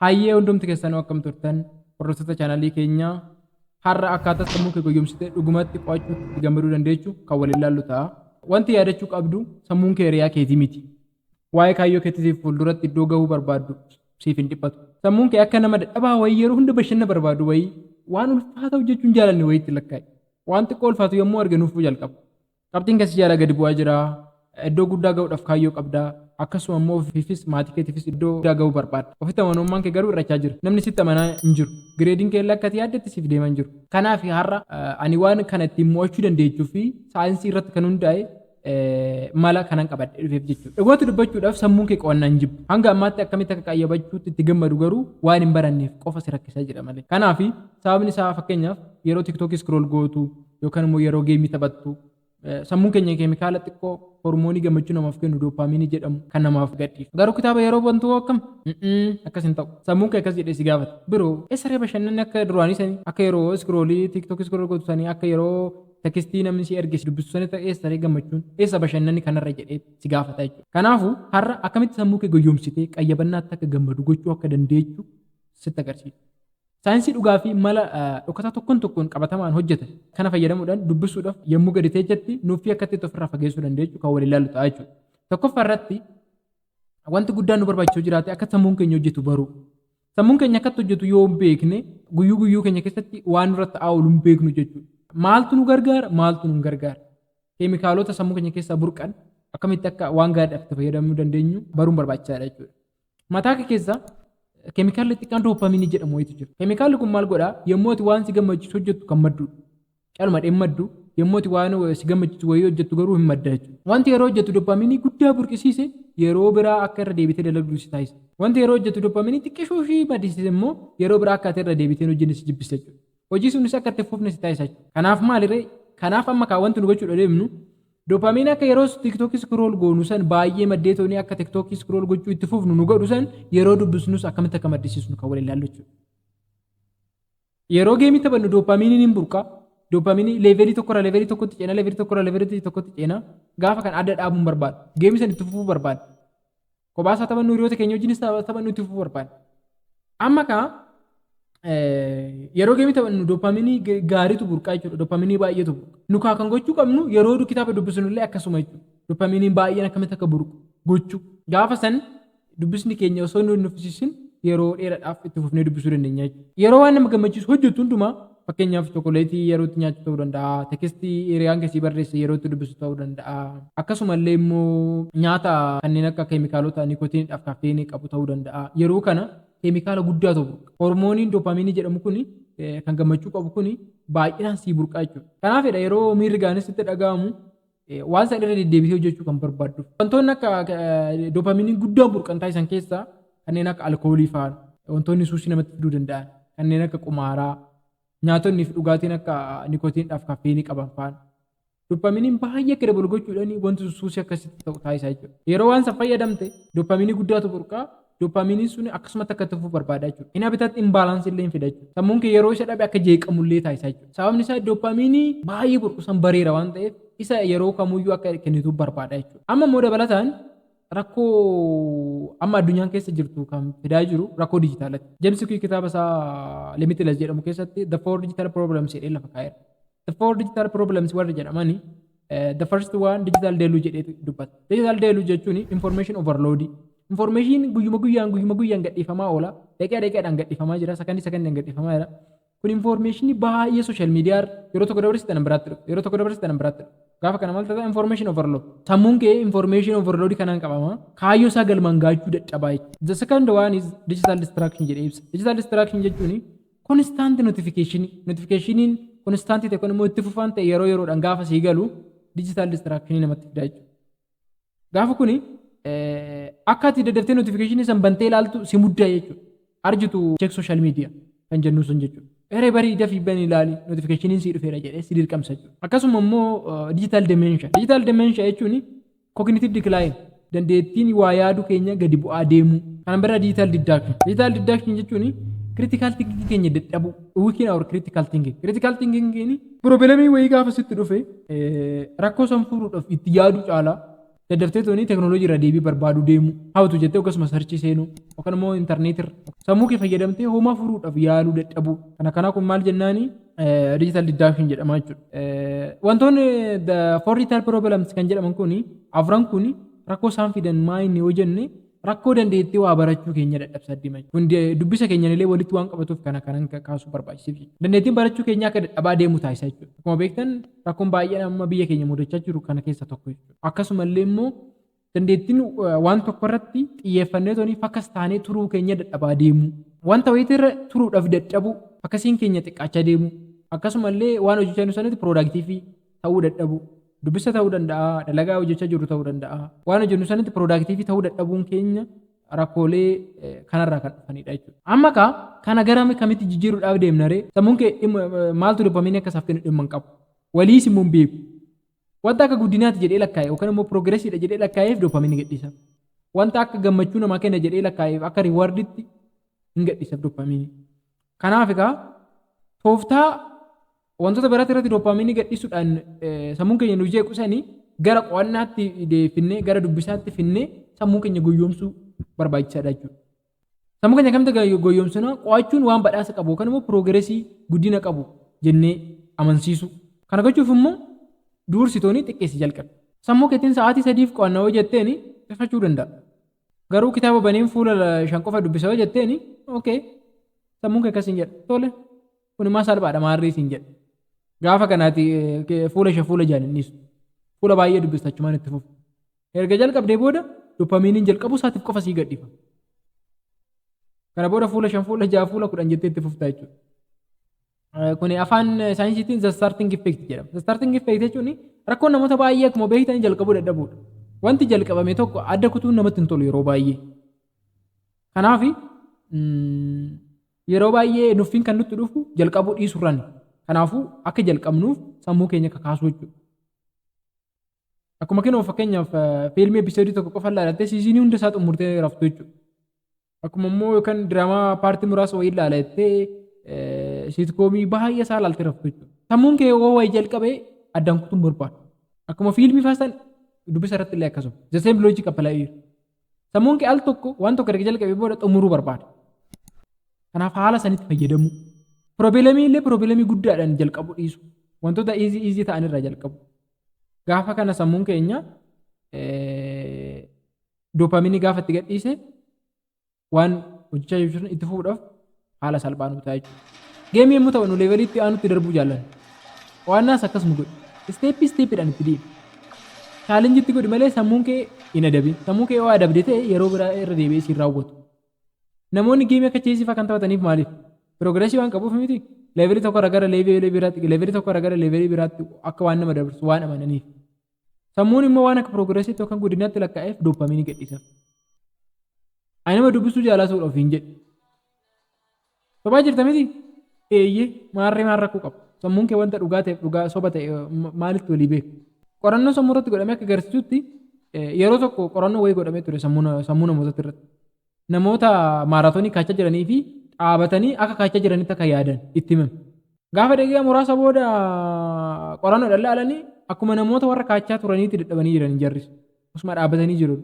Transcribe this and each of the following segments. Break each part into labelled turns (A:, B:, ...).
A: Hayyee hundumti keessanuu akkam turtan hordoftoota chaanalii keenyaa har'a akkaataa sammuu kee goyyomsitee dhugumatti qo'achuutti itti gammaduu dandeechu kan waliin ilaallu ta'a. Wanti yaadachuu qabdu sammuun kee hiriyaa keetii miti. Waa'ee kaayyoo keetiif fuulduratti iddoo gahuu barbaaddu siif hin dhiphatu. Sammuun kee akka nama dadhabaa wayii yeroo hunda bashannana barbaadu wayii waan ulfaataa hojjechuun jaalanne wayii itti lakkaa'e. Waan xiqqoo ulfaatu yommuu arganuufuu jalqaba. Qabxiin keessi jaala gadi bu'aa jira. Iddoo guddaa gahuudhaaf kaayyoo qabdaa. Akkasuma immoo ofiifis maatii keetiifis iddoo guddaa gahuu barbaadda. Ofitti amanamummaan kee garuu hir'achaa jira. Namni sitti amanaa hin jiru. Gireediin kee illee akkati yaaddetti siif deemaa hin jiru. Kanaaf har'a ani waan kana ittiin mo'achuu dandeechuu fi saayinsii irratti kan hundaa'e mala kanan qabadhe dhufeef jechuudha. Dhugaatti dubbachuudhaaf sammuun kee qo'annaa hin jibbu. Hanga ammaatti akkamitti akka qayyabachuutti itti gammadu garuu waan hin baranneef qofa si rakkisaa jira malee. Kanaaf sababni isaa fakkeenyaaf yeroo tiktookii scroll gootu yookaan immoo yeroo geemii taphattu sammuun keenya keemikaala xiqqoo hormoonii gammachuu namaaf kennu doopaaminii jedhamu kan namaaf gadhiisu. Garuu kitaaba yeroo bantu akkam akkas hin ta'u. Sammuun kee akkas jedhee si gaafata. Biroo eessaree bashannanni akka duraanii sanii akka yeroo scrollii tiktookii scroll gootu sanii akka yeroo tekstii namni si erge si dubbisu sanii ta'e eessaree gammachuun eessa bashannanni kanarra jedhee si gaafata jechuudha. Kanaafuu har'a akkamitti sammuu kee goyyomsitee qayyabannaatti akka gammadu gochuu akka dandeechu sitti agarsiisa. Saayinsii dhugaa fi mala dhokataa tokkoon qabatamaan hojjetan kana fayyadamuudhaan dubbisuudhaaf yommuu gadi teejjatti nuufi akkatti ofirraa fageessuu dandeechu kan waliin ilaallu ta'a jechuudha. Tokkoffaa irratti wanti guddaan nu barbaachisuu jiraate akka sammuun keenya hojjetu baruu. Sammuun keenya akkatti hojjetu yoo hin beekne guyyuu keenya keessatti waan nurratti oolu hin beeknu jechuudha. Maaltu nu gargaara? Maaltu nu gargaara? Keemikaalota sammuu keenya keessaa burqan akkamitti akka waan gaariidhaaf itti fayyadamuu dandeenyu baruun barbaachisaadha jechuudha. Mataa kee keessaa keemikaalli xiqqaan doopaaminii jedhamu wayitu jira. Keemikaalli kun maal godhaa? Yommuu ati waan si gammachiisu hojjettu kan madduudha. Calma maddu yommuu ati waan si gammachiisu wayii hojjettu garuu hin madda jechuudha. Wanti yeroo hojjettu doopaaminii guddaa burqisiise yeroo biraa akka irra deebitee dalagdu si taasisa. Wanti yeroo hojjettu doopaaminii xiqqishuu fi maddisiise immoo yeroo biraa akka ati irra deebitee hojjenne si jibbisa jechuudha. Hojii sunis akka itti fufne si taasisa jechuudha. Kanaaf maalirree? Kanaaf amma wanti nu gochuudha deemnu doopamiin akka yeroo tiktookii scroll goonu san baay'ee maddee toonii akka tiktookii scroll gochuu itti fufnu nu godhu san yeroo dubbisnus akkamitti akka maddisiisnu kan waliin ilaallu jechuudha. Yeroo geemii taphannu doopamiiniin hin burqaa. Doopamiinii leevelii tokkorraa leevelii tokkotti ceena leevelii tokkorraa leevelii tokkotti ceena gaafa kan adda dhaabuun barbaada. Geemii san itti fufuu barbaada. Kophaa taphannu hiriyoota keenya wajjinis taphannu itti fufuu barbaada. Amma yeroo geemii taphannu doopaaminii gaariitu burqaa jechuudha. Doopaaminii baay'eetu burqa. Nu kan gochuu qabnu yeroo kitaaba dubbisnu illee akkasuma jechuudha. Doopaaminiin baay'een akkamitti akka burqu gochuu. Gaafa san dubbisni keenya osoo nu nuffisiisin yeroo dheeraadhaaf itti fufnee dubbisuu dandeenya jechuudha. Yeroo waan nama gammachiisu hojjettu hundumaa fakkeenyaaf chookoleetii yeroo itti nyaachuu ta'uu danda'a. Tekstii hiriyaan keessii barreesse yeroo itti dubbisu ta'uu danda'a. Akkasumallee immoo nyaata kanneen akka keemikaalota nikootiiniidhaaf kaafeenii qabu ta'uu danda'a. Yeroo kana keemikaala guddaa ta'u burqa. Hormooniin doopaaminii jedhamu kuni kan gammachuu qabu kuni baay'inaan sii burqaa jechuudha. Kanaafidha yeroo miirri gaanis itti dhaga'amu waan san irra deddeebitee hojjechuu kan barbaaddu. Wantoonni akka doopaaminii guddaan burqan taasisan keessaa kanneen akka alkoolii fa'aa wantoonni suusii namatti fiduu danda'an kanneen akka qumaaraa nyaatonni fi dhugaatiin akka nikootiiniidhaaf kaafeenii qaban fa'aa. Doopaminiin baay'ee akka dabalu gochuudhaan wanti suusii akkasitti ta'u taasisaa jechuudha. Yeroo waan san fayyadamte doopaminii guddaatu burqaa. Doopaminiin sun akkasumatti akka tufuu barbaada jechuudha. Inni abitaatti imbaalaansi illee hin fida jechuudha. Sammuun kee yeroo isa dhabe akka jeeqamullee taasisaa jechuudha. Sababni isaa doopaminii baay'ee burqusan bareera waan ta'eef isa yeroo kamuyyuu akka kennituuf barbaada jechuudha. Amma immoo dabalataan rakkoo amma addunyaan keessa jirtu kan fidaa jiru rakkoo dijitaalaati. James Quick kitaaba isaa Limitless jedhamu keessatti The Four Digital Problems jedhee lafa kaa'eera. The Four Digital Problems warri jedhamani the first one digital deluge jedhee dubbata. Digital deluge jechuun information overload. Information guyyuma guyyaan gadhiifamaa oola. Daqiiqaadhaan gadhiifamaa jira. Sakandii gadhiifamaa jira. Kun information baay'ee social media yeroo tokko dabarsite nan biraatti dhufu. Yeroo tokko dabarsite nan biraatti dhufu. Gaafa kana maal ta'aa information overload. Sammuun kee information overload kanaan qabama. Kaayyoo isaa galmaan gaachuu dadhabaa jechuudha. The second one is digital distraction jedhee ibsa. Digital distraction jechuun constant notification. Notificationiin constant ta'e kun immoo itti fufaan ta'e yeroodhaan gaafa sii galu digital distraction namatti fidaa jechuudha. Gaafa kuni akka ati daddaftee notification san bantee ilaaltu si muddaa jechuudha. Arjitu check social media kan jennu sun jechuudha. Eree barii dafii bani ilaali notification si dhufeera jedhee si dirqamsa jechuudha. Akkasuma immoo digital dementia. Digital dementia jechuun cognitive decline dandeettiin waa yaaduu keenya gadi bu'aa deemu. Kan biraa digital distraction. Digital distraction jechuun critical thinking keenya dadhabu. Weaken our critical thinking. Critical thinking keenya probleemii wayii gaafa sitti dhufe rakkoo san furuudhaaf itti yaaduu caalaa Daddaftee tooni teknooloojii irra deebii barbaadu deemu. Hawwatu jettee akkasuma sarchii seenuu yookaan immoo intarneetii sammuu kee fayyadamtee homaa furuudhaaf yaaluu dadhabuu. Kana kanaa kun maal jennaani digital distraction jedhama jechuudha. Wantoonni the four retail problems kan jedhaman kuni afran kuni rakkoo isaan fidan maayini yoo jenne rakkoo dandeettii waa barachuu keenya dadhabsa adeema. Hundi dubbisa keenyan illee walitti waan qabatuuf kana kanan kaasuu barbaachisa. Dandeettiin barachuu keenya akka dadhabaa deemu taasisa jechuudha. Akkuma beektan rakkoon baay'een amma biyya keenya mudachaa jiru kana keessa tokko jechuudha. Akkasumallee immoo dandeettiin waan tokko irratti xiyyeeffannee tooni fakkas taanee turuu keenya dadhabaa deemu. Wanta wayitii irra turuudhaaf dadhabu akkasiin keenya xiqqaachaa deemu. Akkasumallee waan hojjechaa jiru sanatti piroodaaktiivii ta'uu dadhabu. Dubbisa ta'uu danda'a, dalagaa hojjechaa jiru ta'uu danda'a. Waan hojjennu sanatti piroodaaktiivii ta'uu dadhabuun keenya rakkoolee kanarraa kan dhufanidha jechuudha. Amma kana gara kamitti jijjiiruudhaaf deemna ree? Sammuun kee maaltu dopamiinii akka isaaf kennu dhimma hin qabu. Waliis immoo hin beeku. Wanta akka guddinaatti jedhee lakkaa'e yookaan immoo piroogiresiidha jedhee lakkaa'eef dopamiinii gadhiisa. Wanta akka gammachuu namaa kenna jedhee lakkaa'eef akka riiwaarditti hin gadhiisa dopamiinii. Kanaaf tooftaa wantoota biraatti irratti dopamiinii gadhiisuudhaan sammuun keenya nu jeequsanii gara qo'annaatti deefinnee gara dubbisaatti finnee sammuu keenya goyyoomsuu barbaachisaadha jechuudha. Sammuu keenya kamitti goyyoomsuna qo'achuun waan badhaasa qabu yookaan immoo piroogiresii guddina qabu jennee amansiisu. Kana gochuuf immoo dursitoonni xiqqeessi jalqabe. Sammuu keetiin sa'aatii 3 qo'annaa yoo jetteeni fixachuu danda'a. Garuu kitaaba baneen fuula 5 qofa dubbisa yoo jetteeni okay sammuun kee akkasiin jedha tole kun immoo salphaadha maarrii siin jedha. Gaafa kanaati fuula 6 innisu. Fuula baay'ee dubbistachumaan itti fufu. Erga jalqabdee booda dopamiiniin jalqabu isaatiif qofa sii gadhiifa. Kana booda fuula 5 fuula 6 fuula 10 jettee itti fufta jechuudha. Kuni afaan saayinsiitiin the starting effect jedhama. The starting effect jechuun rakkoon namoota baay'ee akkuma beektan jalqabuu dadhabuudha. Wanti jalqabame tokko adda kutuun namatti hin tolu yeroo baay'ee. Kanaaf yeroo baay'ee nuffiin kan nutti dhufu jalqabuu dhiisuurraani. Kanaafuu akka jalqabnuuf sammuu keenya kakaasuu jechuudha. Akkuma kennuuf fakkeenyaaf fiilmii episoodii tokko qofa ilaalattee siizinii hunda isaa xumurtee raftu jechuudha. Akkuma immoo yookaan diraamaa paartii muraasa wayii ilaalattee siitkoomii baay'ee isaa ilaaltee raftu jechuudha. Sammuun kee yoo wayii jalqabee addaan kutuun barbaadu. Akkuma fiilmii faastan dubbisa irratti illee akkasuma. The same logic apply. Sammuun kee al tokko waan tokko erga jalqabee booda xumuruu barbaada. Kanaaf haala sanitti fayyadamu. Piroobilemii illee piroobilemii guddaadhaan jalqabu dhiisu. Wantoota easy ta'an irraa jalqabu. Gaafa kana sammuun keenya dopamiinii gaafa itti gadhiise waan hojjechaa jiru itti fuudhaaf haala salphaan ta'a jechuudha. Geemii yommuu ta'u nu leeveliitti aanutti darbuu jaalladha. Qo'annaas akkasuma godhi. Isteeppiidhaan itti deemi. Chaalenjiitti godhi malee sammuun kee hin adabin. Sammuun kee yoo adabde ta'e yeroo biraa irra deebi'ee siin raawwatu. Namoonni geemii akka cheesifaa kan taphataniif maaliif? Piroogiresii waan qabuuf miti. Leevelii tokko irraa gara leevelii biraatti akka waan nama dabarsu waan amananiif. Sammuun immoo waan akka piroogiresii yookaan guddinaatti lakkaa'eef dopamiinii gadhiisa. Ani nama dubbisuu jaalatuudha ofiin jedhe. Sobaa jirta miti? Eeyyee maarree maal rakkoo qaba. Sammuun kee wanta dhugaa ta'eef dhugaa soba ta'e maalitti walii beeku. Qorannoo sammuu irratti godhamee akka agarsiisutti yeroo tokko qorannoo wayii godhamee ture sammuu namootatti irratti. Namoota maaraatoonii kaachaa jiranii fi dhaabatanii akka kaachaa jiranitti akka yaadan itti himame. Gaafa daqiiqaa muraasa booda qorannoo ilaalanii akkuma namoota warra kaachaa turaniitti dadhabanii jiran jarris. Akkasuma dhaabatanii jiru.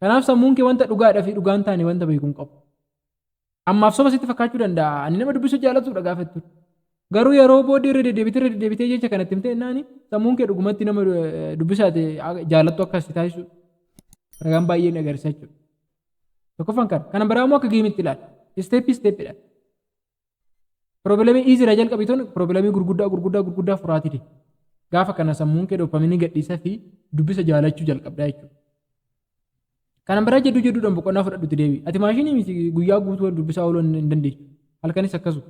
A: Kanaaf sammuun kee wanta dhugaadhaa fi dhugaan taane wanta beekuu qabu. Ammaaf soba sitti fakkaachuu danda'a. Ani nama dubbisuu jaalatuudha gaafa jettu. Garuu yeroo booddee irra deddeebitee jecha kanatti himte naani sammuun kee dhugumatti nama dubbisaate jaalattu akka si taasisu ragaan baay'ee ni agarsiisa jechuudha. Tokkoffaan kana biraa immoo akka geemitti ilaala. Isteeppiidhaan. Piroobilemii iizii irraa jalqabitoon piroobilemii gurguddaa furaatiidha. Gaafa kana sammuun kee dopamiinii gadhiisaa fi dubbisa jaalachuu jalqabdaa jechuudha. Kana biraa jedduudhaan boqonnaa fudhadhutti deebi. Ati maashinii miti guyyaa guutuu dubbisaa ooluu hin dandeessu. Halkanis akkasuma.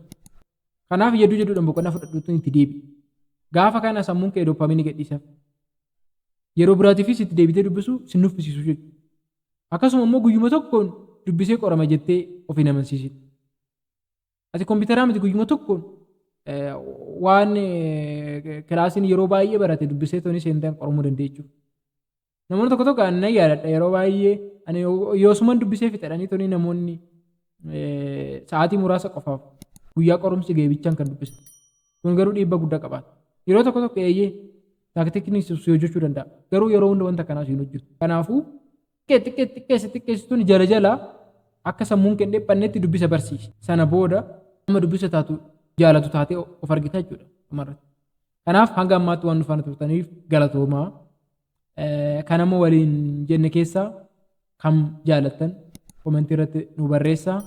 A: Kanaaf jedduudhaan boqonnaa fudhadhutti itti deebi. Gaafa kana sammuun kee dopamiinii gadhiisaaf. Yeroo biraatiifis itti deebitee dubbisuu si nuffisiisu jechuudha. Akkasuma immoo guyyuma tokkoon dubbisee qorama jettee of hin amansiisin. Ati kompiitaraa miti guyyuma tokkoon waan kilaasiin yeroo baay'ee barate dubbisee tooni seentaan qoramuu dandeessu. Namoonni tokko ani yaadadha yeroo baay'ee ani yoosuman dubbisee fixadhanii tooni namoonni sa'aatii muraasa qofaaf guyyaa qorumsi geebichaan kan dubbisan. Kun garuu dhiibbaa guddaa qabaata. Yeroo tokko eeyyee taaktiikni ibsu hojjechuu danda'a. Garuu yeroo hunda wanta kanaas hin hojjetu. Kanaafuu xiqqeessituun jala jala akka sammuun kee dhiphannetti dubbisa barsiisi. Sana booda nama dubbisa taatu jaalatu taatee of argita jechuudha dhumarratti. Kanaaf hanga ammaatti waan dhufan turtaniif galatoomaa. Kan amma waliin jenne keessaa kam jaalattan komentii irratti nu barreessaa.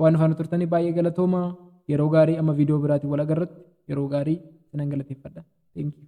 A: Waan dhufan turtaniif baay'ee galatoomaa. Yeroo gaarii amma viidiyoo biraatiin wal agarratti yeroo gaarii sinan galateeffadha. Thank you.